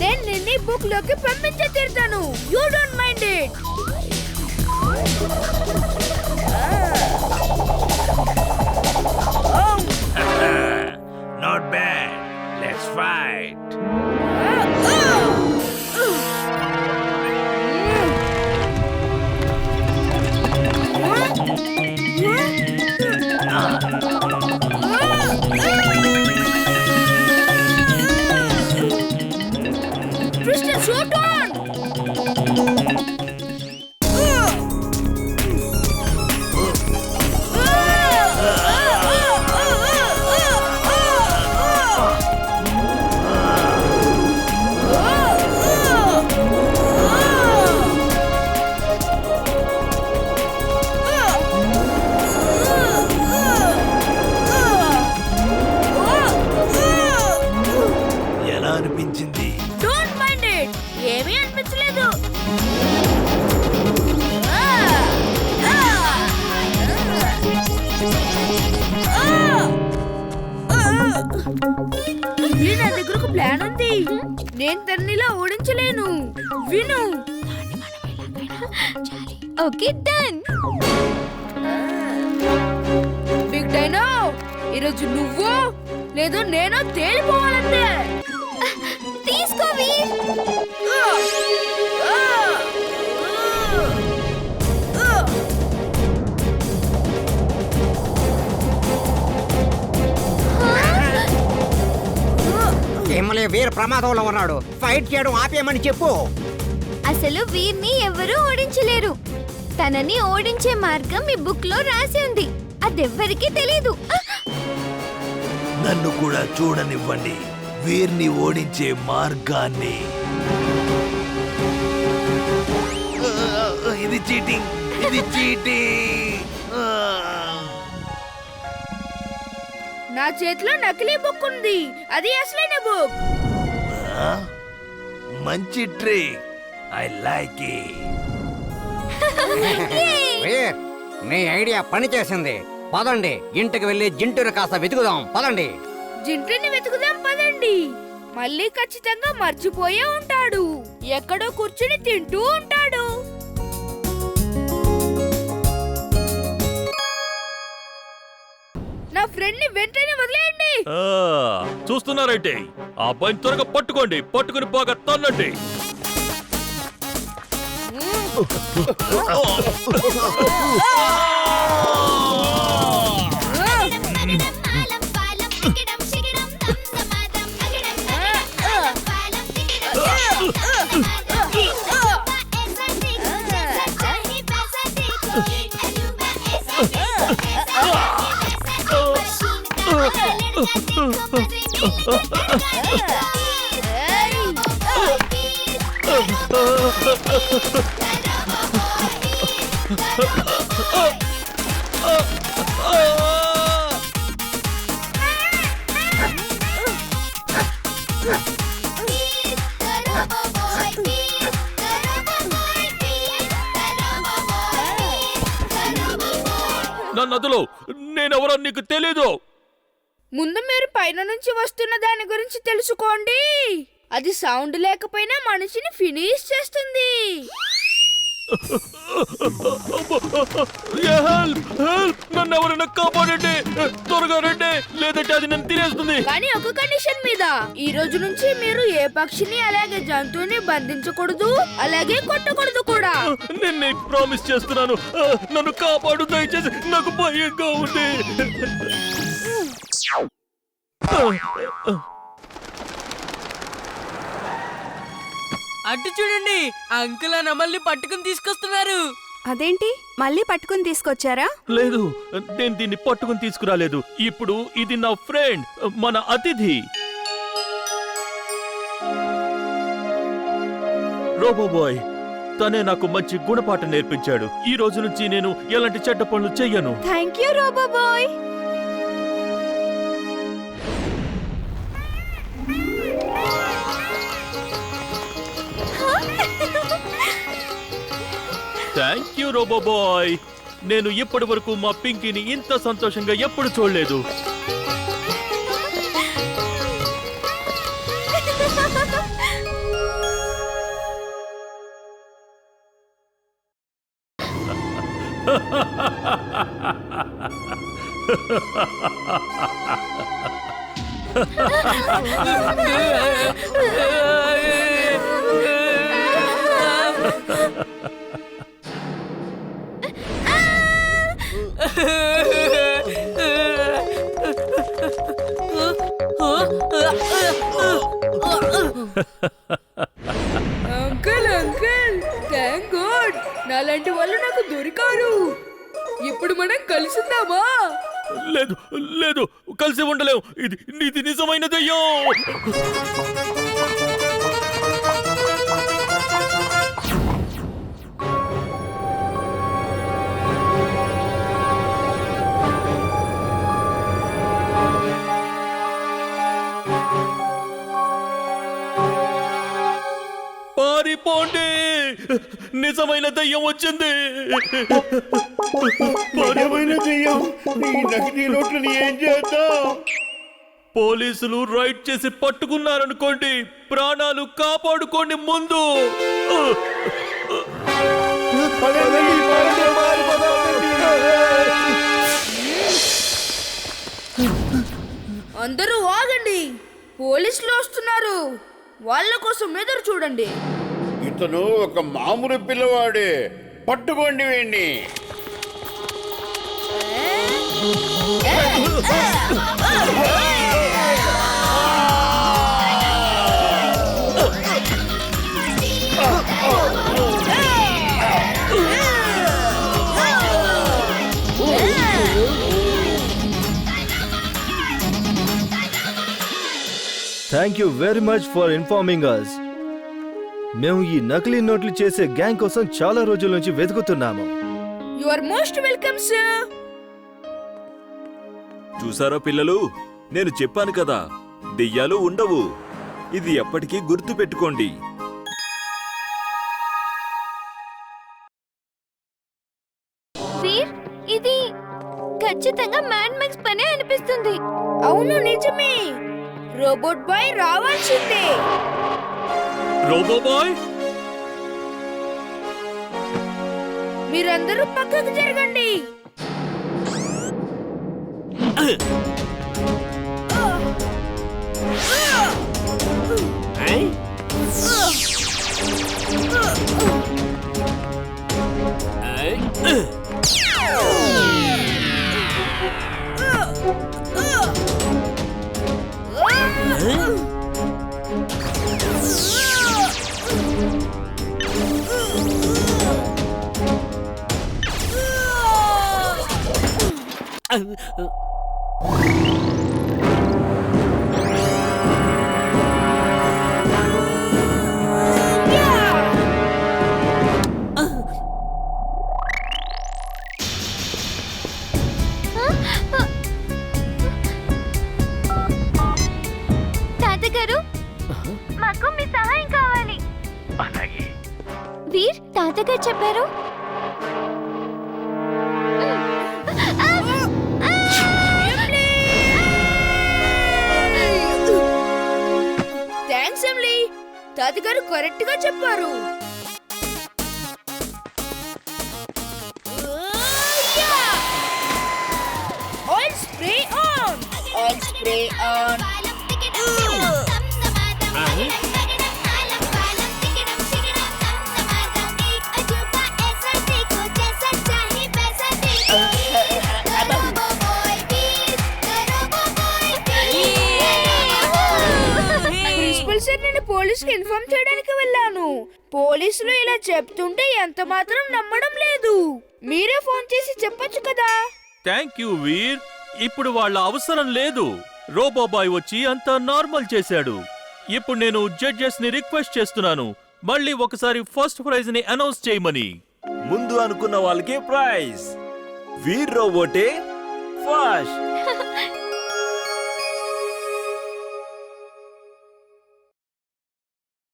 నేను నిన్ను బుక్ లోకి పంపించే తీరుతాను. You don't mind it. Not bad. Let's fight. Krishna, shoot on! ఎలా అనిపించింది? Don't mind it. ఏమీ అనిపించలేదు. నా దగ్గర ఒక ప్లాన్ ఉంది. నేను తన్నిలా ఓడించలేను. విను. Okay done. బిగ్ డైనో, ఈరోజు నువ్వు లేదో నేను తేలిపోవాలంతే. తీసుకో వీర్. ఏమలే వీర్ ప్రమాదంలో ఉన్నాడు. ఫైట్ చేయడం ఆపేయమని చెప్పు. అసలు వీర్ని ఎవరూ ఓడించలేరు. తనని ఓడించే మార్గం ఈ బుక్ లో రాసి ఉంది. అదెవ్వరికీ తెలీదు. నన్ను కూడా చూడనివ్వండి వీరిని ఓడించే మార్గాన్ని. ఇది చీటింగ్, ఇది చీటింగ్. నా చేతిలో నకిలీ బుక్ ఉంది. అది అసలైన బుక్. మంచి trick. I like it. Veer, నీ ఐడియా పనిచేసింది. పదండి, ఇంటికి వెళ్ళి జింటూరు కాస్త వెతుకుదాం. పదండి. జింటిని వెతుకుదాం పదండి. మళ్ళీ ఖచ్చితంగా మర్చిపోయే ఉంటాడు. ఎక్కడో కూర్చుని తింటూ ఉంటాడు. నా ఫ్రెండ్ ని వెంటనే వదిలేయండి. చూస్తున్నారైతే ఆ పని త్వరగా పట్టుకోండి. పట్టుకుని బాగా తన్నండి. నన్నదులో నేనెవరో నీకు తెలీదు. ముందు మీరు పైన నుంచి వస్తున్న దాని గురించి తెలుసుకోండి. అది సౌండ్ లేకపోయినా మనిషిని ఫినిష్ చేస్తుంది. నన్ను ఎవరైనా కాపాడండి. త్వరగా రండి, లేదంటే అది నన్ను తినేస్తుంది. కానీ ఒక కండిషన్ మీద. ఈ రోజు నుంచి మీరు ఏ పక్షిని అలాగే జంతువుని బంధించకూడదు, అలాగే కొట్టకూడదు కూడా. నేను నీకు ప్రామిస్ చేస్తున్నాను. నన్ను కాపాడు దయచేసి. నాకు భయంగా ఉంది. అటు చూడండి, అంకుల్ ఆ నమల్ని పట్టుకుని తీసుకొస్తున్నారు. అదేంటి మళ్ళీ పట్టుకుని తీసుకొచ్చారా? లేదు, నేను దీన్ని పట్టుకుని తీసుకురాలేదు. ఇప్పుడు ఇది నా ఫ్రెండ్, మన అతిథి రోబోబాయ్. తనే నాకు మంచి గుణపాఠం నేర్పించాడు. ఈ రోజు నుంచి నేను ఎలాంటి చెడ్డ పనులు చెయ్యను. Thank you robo boy. Thank you robo boy. నేను ఇప్పటి వరకు మా పింకీని ఇంత సంతోషంగా ఎప్పుడు చూడలేదు. అంకుల్ అంకుల్ థ్యాంక్ గాడ్ నాలాంటి వాళ్ళు నాకు దొరికారు. ఇప్పుడు మనం కలిసిందామా? లేదు లేదు, కలిసి ఉండలేం. ఇది నిజమైన దయ్యం. పారిపోండి, నిజమైన దయ్యం వచ్చింది. ఏం చేద్దాం? పోలీసులు రైడ్ చేసి పట్టుకున్నారనుకోండి, ప్రాణాలు కాపాడుకోండి ముందు. అందరూ ఆగండి, పోలీసులు వస్తున్నారు. వాళ్ళ కోసం ఎదురు చూడండి. ఇతను ఒక మామూలు పిల్లవాడే, పట్టుకోండి వీణ్ణి. Thank you very much for informing us. మేము ఈ నకిలీ నోట్లు చేసే గ్యాంగ్ కోసం చాలా రోజుల నుంచి వెతుకుతున్నాము. You are most welcome sir. చూసారా పిల్లలు, నేను చెప్పాను కదా, దెయ్యాలు ఉండవు. ఇది ఎప్పటికీ గుర్తు పెట్టుకోండి. వీర్, ఇది ఖచ్చితంగా మ్యాడ్ మ్యాక్స్ పనే అనిపిస్తుంది. అవును నిజమే, రోబోట్ బాయ్ రావాల్సిందే. రోబో బాయ్, మీరందరూ పక్కకు జరగండి. తాతగారు, మాకు మీ సహాయం కావాలి. వీర్, తాతగారు చెప్పారు. థ్యాంక్స్ ఎమ్లీ, తాతగారు కరెక్ట్ గా చెప్పారు. Oil spray on, oil spray on. Principal sir, నేను పోలీసుకి ఇన్ఫార్మ్ చేయడానికి వెళ్ళాను. పోలీసులు ఇలా చెప్తుంటే ఎంత మాత్రం నమ్మడం లేదు. మీరే ఫోన్ చేసి చెప్పొచ్చు కదా. థ్యాంక్ యూ వీర్. ఇప్పుడు వాళ్ళ అవసరం లేదు. రోబో బాయ్ వచ్చి అంతా నార్మల్ చేశాడు. ఇప్పుడు నేను జడ్జెస్ ని రిక్వెస్ట్ చేస్తున్నాను, మళ్ళీ ఒకసారి ఫస్ట్ ప్రైజ్ ని అనౌన్స్ చేయమని. ముందు అనుకున్న వాళ్ళకి ప్రైజ్. వీర్ రోబోటే ఫస్ట్.